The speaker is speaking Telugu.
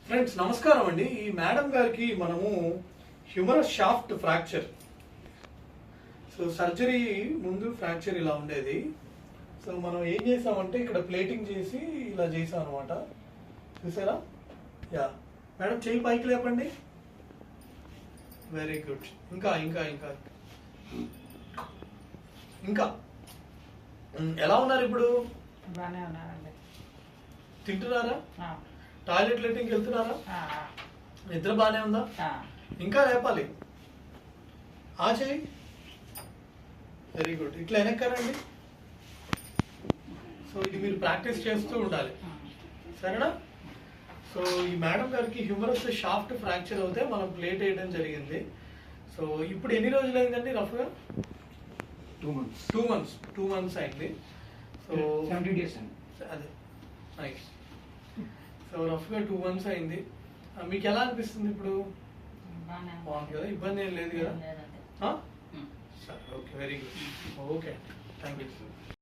ఫ్రెండ్స్ నమస్కారం అండి. ఈ మేడం గారికి మనము humorous shaft fracture, so surgery ముందు ఫ్రాక్చర్ ఇలా ఉండేది. సో మనం ఏం చేసామంటే ఇక్కడ ప్లేటింగ్ చేసి ఇలా చేసాం అనమాట. చూసారా? యా మేడం, చెయ్యి పైకి లేపండి. Very good. ఇంకా ఇంకా ఇంకా ఇంకా ఎలా ఉన్నారు ఇప్పుడు? బాగానే ఉన్నారండి. తింటున్నారా? టాయిలెట్ లెట్టింగ్కి వెళ్తున్నారా? నిద్ర బాగానే ఉందా? ఇంకా లేపాలి. ఆ చెయ్యి. Very good. ఇట్లా వెనక్కారండి. సో ఇది మీరు ప్రాక్టీస్ చేస్తూ ఉండాలి, సరేనా? సో ఈ మేడం గారికి హ్యూమరస్ షాఫ్ట్ ఫ్రాక్చర్ అవుతే మనం ప్లేట్ వేయడం జరిగింది. సో ఇప్పుడు ఎన్ని రోజులు అయిందండి రఫ్గా? 2 months అయింది. సో 70 days అండి. అదే నైస్. సో రఫ్గా 2 months అయింది. మీకు ఎలా అనిపిస్తుంది ఇప్పుడు? బాగుంది కదా, ఇబ్బంది ఏం లేదు కదా? సరే, okay, very good. Okay, thank you.